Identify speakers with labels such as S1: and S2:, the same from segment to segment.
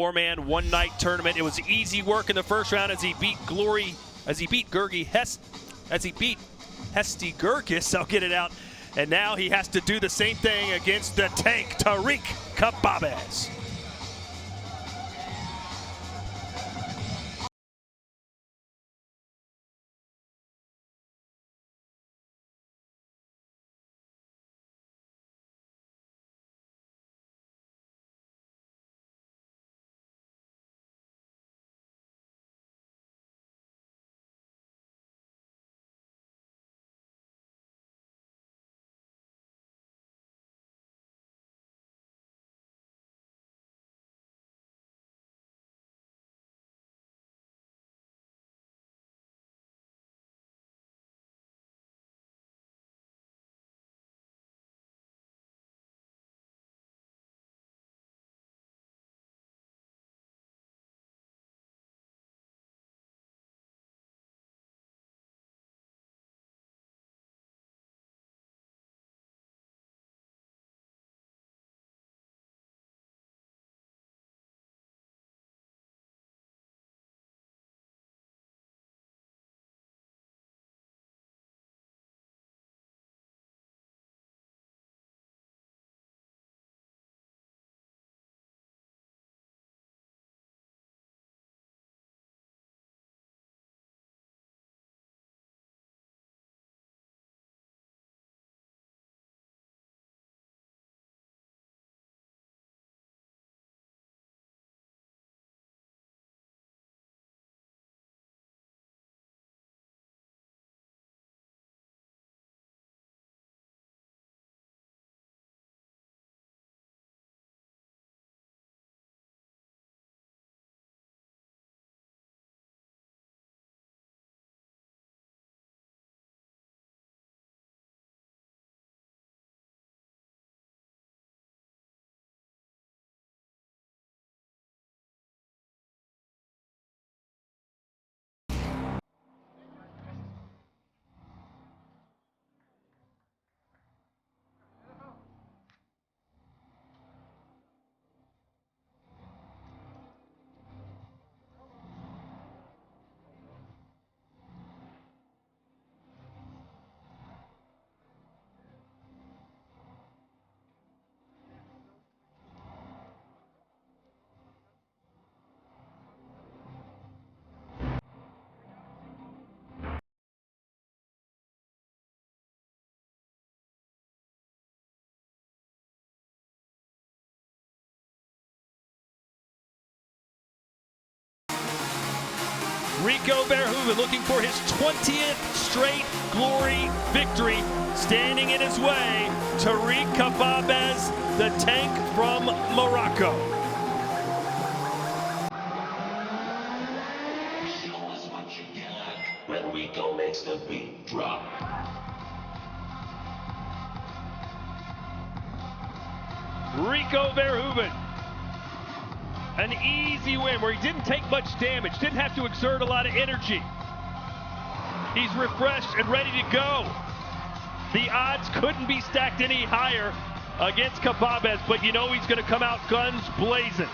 S1: Four-man, one-night tournament. It was easy work in the first round as he beat Hesti Gurgis. I'll get it out. And now he has to do the same thing against the tank, Tarik Khbabez. Rico Verhoeven looking for his 20th straight glory victory. Standing in his way, Tarik Khbabez, the tank from Morocco.
S2: Show us what you got when Rico makes the beat drop.
S1: Rico Verhoeven. An easy win where he didn't take much damage, didn't have to exert a lot of energy. He's refreshed and ready to go. The odds couldn't be stacked any higher against Khbabez, but you know he's going to come out guns blazing.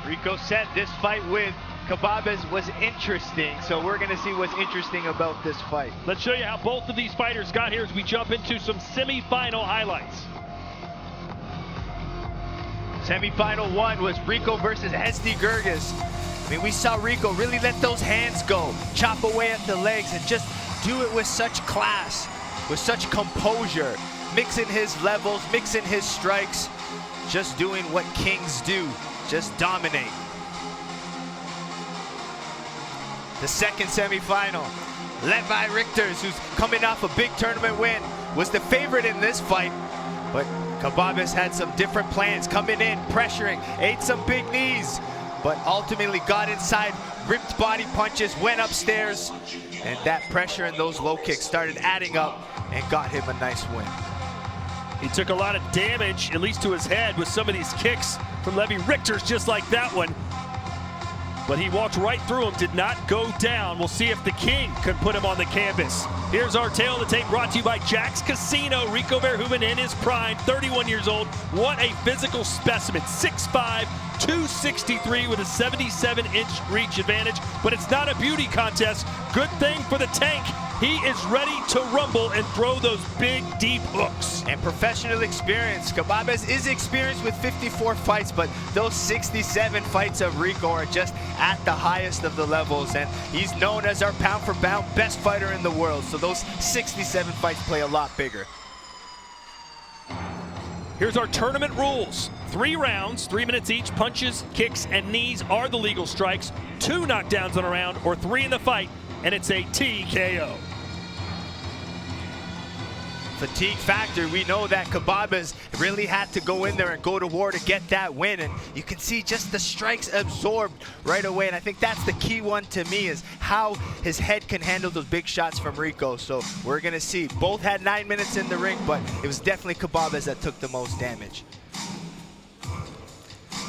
S3: Rico said this fight with Khbabez was interesting, so we're going to see what's interesting about this fight.
S1: Let's show you how both of these fighters got here as we jump into some semifinal highlights.
S3: Semifinal 1 was Rico versus Hesti Gurgis. I mean, we saw Rico really let those hands go, chop away at the legs, and just do it with such class, with such composure, mixing his levels, mixing his strikes, just doing what kings do, just dominate. The second semifinal, led by Richters, who's coming off a big tournament win, was the favorite in this fight, but Khbabez had some different plans, coming in, pressuring, ate some big knees, but ultimately got inside, ripped body punches, went upstairs, and that pressure and those low kicks started adding up and got him a nice win.
S1: He took a lot of damage, at least to his head, with some of these kicks from Levi Richters, just like that one. but he walked right through him, did not go down. We'll see if the King can put him on the canvas. Here's our tale of the tape, brought to you by Jack's Casino. Rico Verhoeven in his prime, 31 years old. What a physical specimen, 6'5", 263 with a 77-inch reach advantage, but it's not a beauty contest. Good thing for the Tank. He is ready to rumble and throw those big, deep hooks.
S3: And professional experience. Khbabez is experienced with 54 fights, but those 67 fights of Rico are just at the highest of the levels, and he's known as our pound-for-pound best fighter in the world, so those 67 fights play a lot bigger.
S1: Here's our tournament rules. 3 rounds, 3 minutes each. Punches, kicks, and knees are the legal strikes. 2 knockdowns on a round, or 3 in the fight, and it's a TKO.
S3: Fatigue factor, we know that Khbabez really had to go in there and go to war to get that win, and you can see just the strikes absorbed right away, and I think that's the key one to me, is how his head can handle those big shots from Rico. So we're gonna see. Both had 9 minutes in the ring, but it was definitely Khbabez that took the most damage.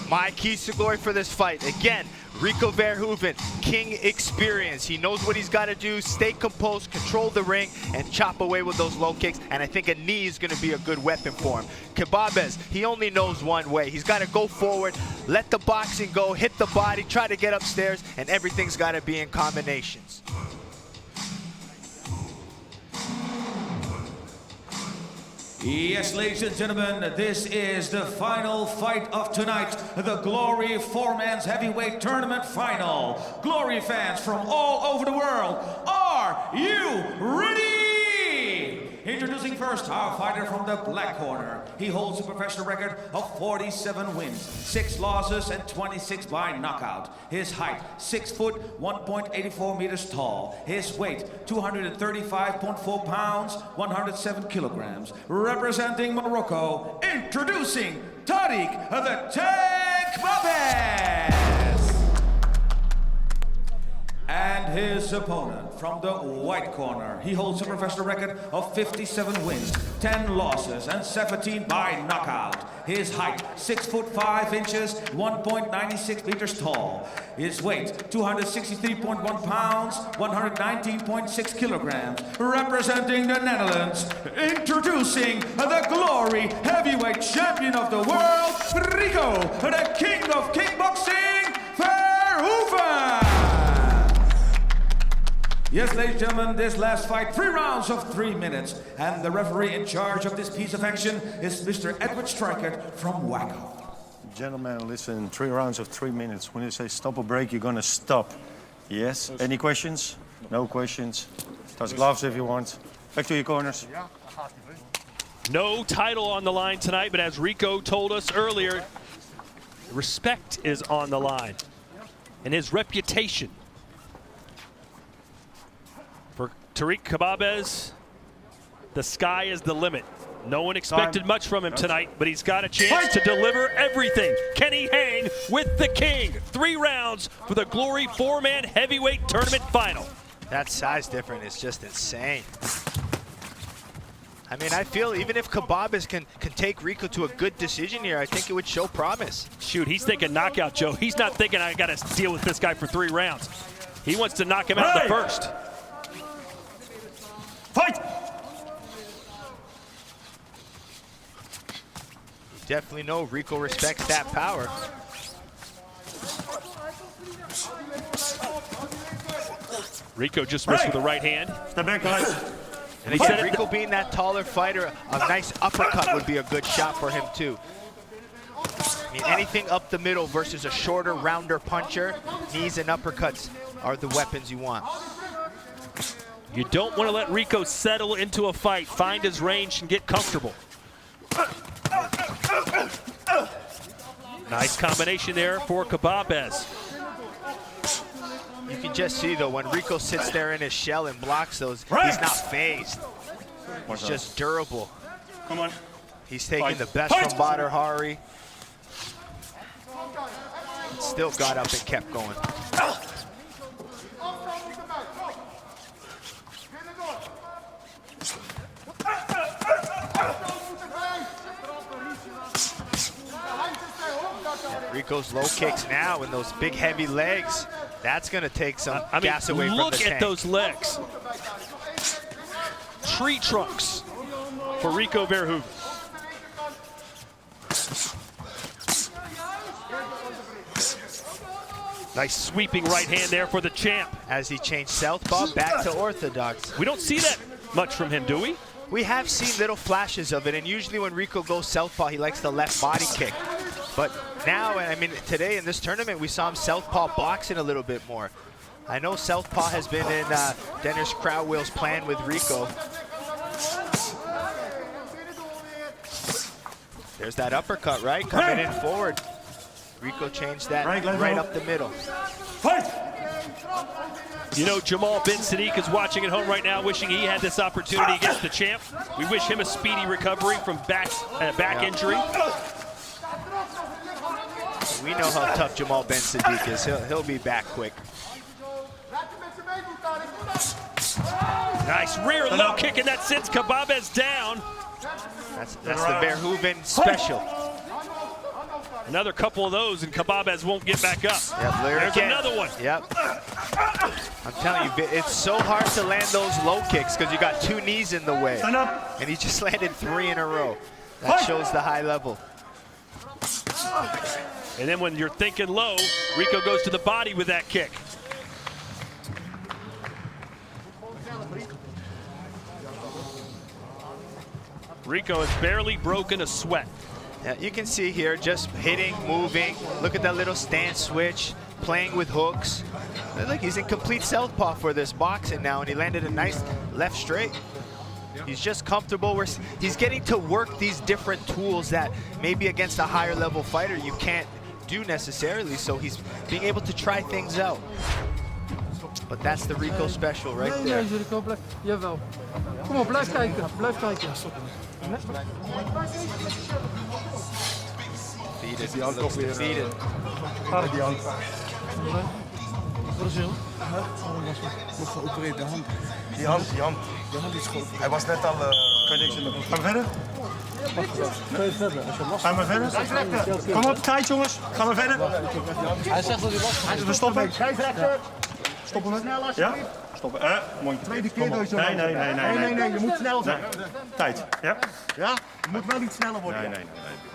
S3: My keys to glory for this fight, again, Rico Verhoeven, King experience. He knows what he's got to do, stay composed, control the ring, and chop away with those low kicks, and I think a knee is going to be a good weapon for him. Khbabez, he only knows one way. He's got to go forward, let the boxing go, hit the body, try to get upstairs, and everything's got to be in combinations.
S4: Yes, ladies and gentlemen, this is the final fight of tonight, the Glory 4-Man's Heavyweight Tournament Final. Glory fans from all over the world, are you ready? Introducing first our fighter from the black corner. He holds a professional record of 47 wins, 6 losses, and 26 by knockout. His height, 6 foot, 1.84 meters tall. His weight, 235.4 pounds, 107 kilograms. Representing Morocco, introducing Tarik the Tank Khbabez. And his opponent from the white corner. He holds a professional record of 57 wins, 10 losses, and 17 by knockout. His height, 6 foot 5 inches, 1.96 meters tall. His weight, 263.1 pounds, 119.6 kilograms. Representing the Netherlands, introducing the Glory Heavyweight Champion of the world, Rico, the King of Kickboxing, Verhoeven. Yes, ladies and gentlemen, this last fight, 3 rounds of 3 minutes. And the referee in charge of this piece of action is Mr. Edward Strykert from Waco.
S5: Gentlemen, listen, 3 rounds of 3 minutes. When you say stop or break, you're gonna stop. Yes? Any questions? No questions. Touch gloves if you want. Back to your corners.
S1: No title on the line tonight, but as Rico told us earlier, respect is on the line. And his reputation. For Tarik Khbabez, the sky is the limit. No one expected much from him tonight, but he's got a chance to deliver everything. Can he hang with the King? 3 rounds for the Glory 4-Man Heavyweight Tournament Final.
S3: That size difference is just insane. I mean, I feel even if Khbabez can take Rico to a good decision here, I think it would show promise.
S1: Shoot, he's thinking knockout, Joe. He's not thinking I got to deal with this guy for 3 rounds. He wants to knock him out in the first.
S5: Fight!
S3: Definitely know Rico respects that power.
S1: Rico just missed with the right hand.
S5: Step back, guys.
S3: And he said Rico being that taller fighter, a nice uppercut would be a good shot for him too. I mean, anything up the middle versus a shorter, rounder puncher, knees and uppercuts are the weapons you want.
S1: You don't want to let Rico settle into a fight, find his range and get comfortable. Nice combination there for Khbabez.
S3: You can just see though, when Rico sits there in his shell and blocks those, he's not phased. He's just durable.
S5: Come on.
S3: He's taking the best from Badr Hari. Still got up and kept going. Rico's low kicks now and those big heavy legs, that's gonna take some gas away from the tank.
S1: Look at those legs. Tree trunks for Rico Verhoeven. Nice sweeping right hand there for the champ.
S3: As he changed southpaw back to orthodox.
S1: We don't see that much from him, do we?
S3: We have seen little flashes of it, and usually when Rico goes southpaw, he likes the left body kick. But now, I mean, today in this tournament, we saw him southpaw boxing a little bit more. I know southpaw has been in Dennis Crowell's plan with Rico. There's that uppercut, right? Coming in forward. Rico changed that right up the middle.
S1: Fight! You know, Jamal Ben Sadiq is watching at home right now, wishing he had this opportunity against the champ. We wish him a speedy recovery from back injury.
S3: We know how tough Jamal Ben Sadiq is. He'll be back quick.
S1: Nice rear low kick, and that sends Khbabez down.
S3: That's the Verhoeven special.
S1: Another couple of those, and Khbabez won't get back up.
S3: Yep,
S1: there's another one.
S3: Yep. I'm telling you, it's so hard to land those low kicks because you got two knees in the way. And he just landed 3 in a row. That shows the high level.
S1: And then when you're thinking low, Rico goes to the body with that kick. Rico has barely broken a sweat.
S3: Yeah, you can see here, just hitting, moving. Look at that little stance switch, playing with hooks. Look, he's in complete southpaw for this boxing now, and he landed a nice left straight. He's just comfortable. He's getting to work these different tools that maybe against a higher level fighter you can't do necessarily, so he's being able to try things out. But that's the Rico special right there.
S6: Nee, Rico, blijf. Jawel. Kom op, blijf kijken. Blijf kijken.
S3: Feed it. Looks defeated.
S7: Die hand. Wat is er? Nog geopereerd, de hand. Die hand. De hand is goed. Hij was net al... Kan je niks in de...
S5: Gaan we verder? Gaan we verder? Kom op, tijd jongens. Gaan we verder?
S6: Hij zegt dat hij was.
S5: We stoppen. Stoppen we? Ja? Stoppen. Mondje.
S7: Tweede keer door zo.
S5: Nee.
S7: Je moet snel zijn.
S5: Tijd. Ja?
S7: Ja? Je moet wel iets sneller worden.
S5: Nee.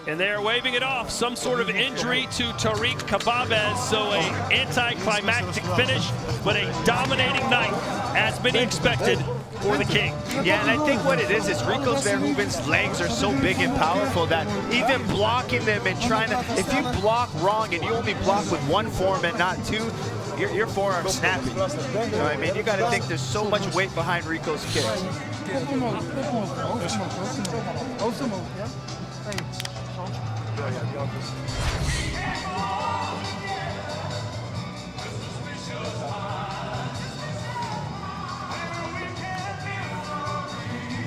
S1: And they're waving it off. Some sort of injury to Tarik Khbabez. So an anticlimactic finish, but a dominating night, as many expected for the King.
S3: Yeah, and I think what it is Rico Verhoeven's legs are so big and powerful that even blocking them and trying to, if you block wrong and you only block with one form and not two, your forearm's snapping. You know what I mean? You got to think there's so much weight behind Rico's kicks.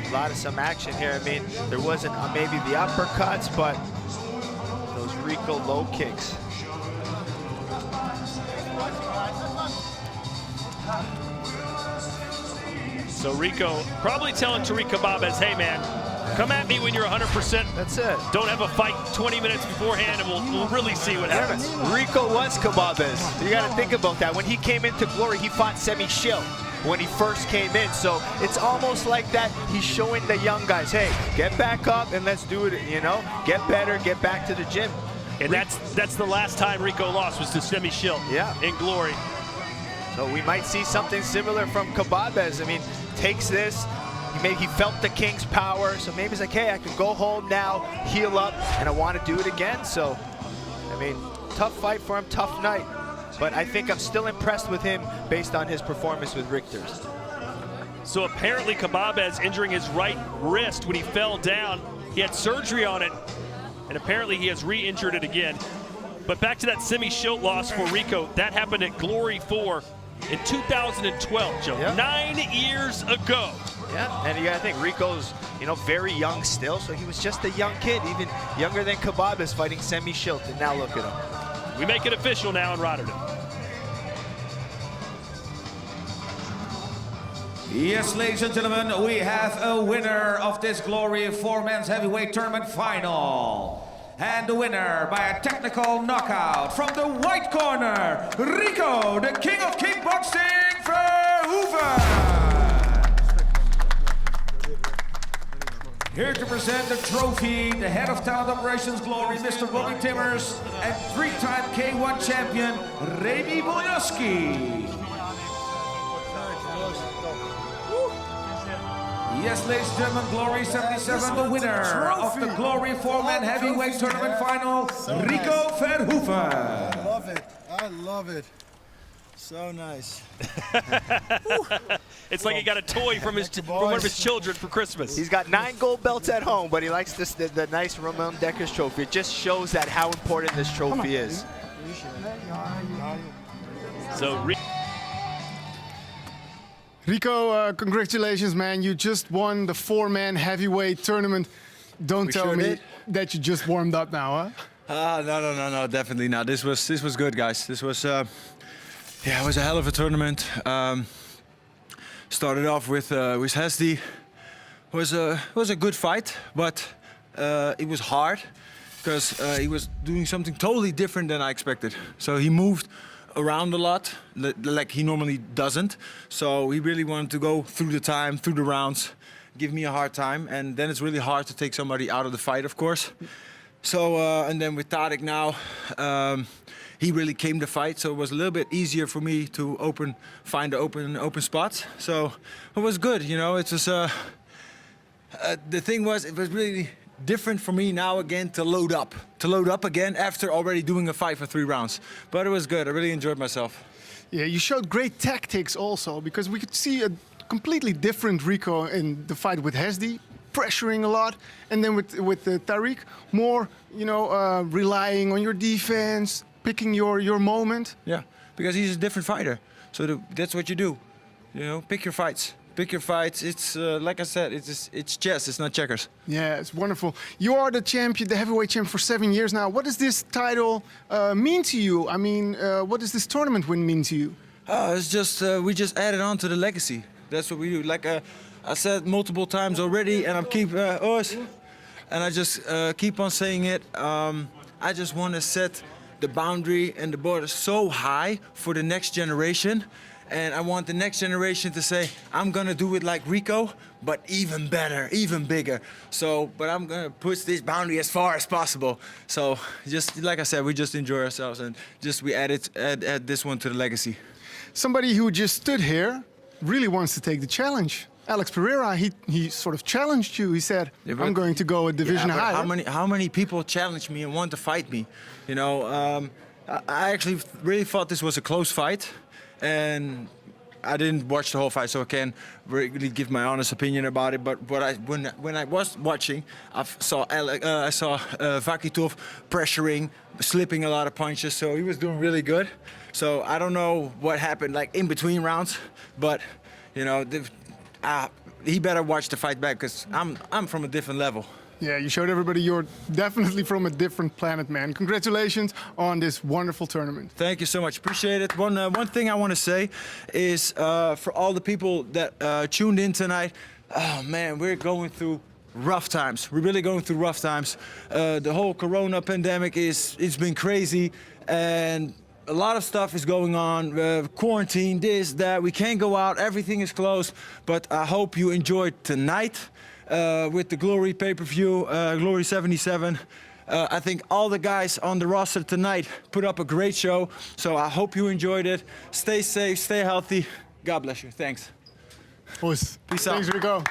S3: A lot of some action here. I mean, there wasn't maybe the uppercuts, but those Rico low kicks.
S1: So Rico probably telling Tarik Khbabez, hey man, come at me when you're 100%.
S3: That's it.
S1: Don't have a fight 20 minutes beforehand, and we'll really see what happens.
S3: Rico was Khbabez. You got to think about that. When he came into Glory, he fought Semi-Shield when he first came in. So it's almost like that. He's showing the young guys, hey, get back up and let's do it, you know? Get better, get back to the gym.
S1: And that's the last time Rico lost, was to Semi-Shield in Glory.
S3: So we might see something similar from Khbabez. I mean, takes this, he felt the King's power, so maybe he's like, hey, I can go home now, heal up, and I want to do it again. So, I mean, tough fight for him, tough night. But I think I'm still impressed with him based on his performance with Richter's.
S1: So apparently Khbabez injuring his right wrist when he fell down. He had surgery on it, and apparently he has re-injured it again. But back to that Semi-Shield loss for Rico, that happened at Glory 4 in 2012, Joe, 9 years ago.
S3: Yeah, and you gotta think Rico's, you know, very young still, so he was just a young kid, even younger than Khbabez fighting Semi-Shield, and now look at him.
S1: We make it official now in Rotterdam.
S4: Yes, ladies and gentlemen, we have a winner of this Glory 4 Men's Heavyweight Tournament final. And the winner by a technical knockout from the white corner, Rico, the king of kickboxing, Verhoeven. Here to present the trophy, the head of talent operations glory, Mr. Robbie Timmers, and three-time K1 champion, Remy Bolyoski. Yes, ladies and gentlemen, Glory 77, the winner of the Glory 4-man heavyweight tournament final, Rico Verhoeven.
S7: I love it. I love it. So nice.
S1: It's like he got a toy from one of his children for Christmas.
S3: He's got 9 gold belts at home, but he likes the nice Ramon Dekkers trophy. It just shows that how important this trophy is.
S1: So
S6: Rico, congratulations, man. You just won the 4-man heavyweight tournament. Don't tell me that you just warmed up now, huh?
S8: No, definitely not. This was good, guys. This was, yeah, it was a hell of a tournament. Started off with Hesdy. Was a good fight, but it was hard because he was doing something totally different than I expected. So he moved around a lot, like he normally doesn't. So he really wanted to go through the time, through the rounds, give me a hard time, and then it's really hard to take somebody out of the fight, of course. So and then with Tarik now, he really came to fight, so it was a little bit easier for me to find the open spots. So it was good, you know. It was the thing was, it was really different for me now again to load up again after already doing a fight for 3 rounds. But it was good. I really enjoyed myself.
S6: Yeah, you showed great tactics also, because we could see a completely different Rico in the fight with Hesdy, pressuring a lot, and then with Tarik, more, you know, relying on your defense, picking your moment.
S8: Yeah, because he's a different fighter. So that's what you do. You know, pick your fights. Pick your fights. It's like I said, it's chess. It's not checkers.
S6: Yeah, it's wonderful. You are the champion, the heavyweight champion for 7 years now. What does this title mean to you? I mean, what does this tournament win mean to you?
S8: It's just we just added on to the legacy. That's what we do. Like I said multiple times already, and I just keep on saying it. I just want to set the boundary and the border so high for the next generation. And I want the next generation to say, I'm gonna do it like Rico, but even better, even bigger. So, but I'm gonna push this boundary as far as possible. So, just like I said, we just enjoy ourselves, and just we add this one to the legacy.
S6: Somebody who just stood here really wants to take the challenge. Alex Pereira, he sort of challenged you. He said, I'm going to go a division higher.
S8: How many people challenge me and want to fight me? You know, I actually really thought this was a close fight. And I didn't watch the whole fight, so I can't really give my honest opinion about it. But when I was watching, I saw Vakitov pressuring, slipping a lot of punches, so he was doing really good. So I don't know what happened like in between rounds, but you know, he better watch the fight back because I'm from a different level.
S6: Yeah, you showed everybody you're definitely from a different planet, man. Congratulations on this wonderful tournament.
S8: Thank you so much. Appreciate it. One thing I want to say is for all the people that tuned in tonight, oh man, we're going through rough times. We're really going through rough times. The whole Corona pandemic it's been crazy, and a lot of stuff is going on. Quarantine, this, that. We can't go out. Everything is closed. But I hope you enjoyed tonight. With the Glory pay-per-view, Glory 77. I think all the guys on the roster tonight put up a great show, so I hope you enjoyed it. Stay safe, stay healthy. God bless you. Thanks.
S6: Peace out. Thanks, Rico.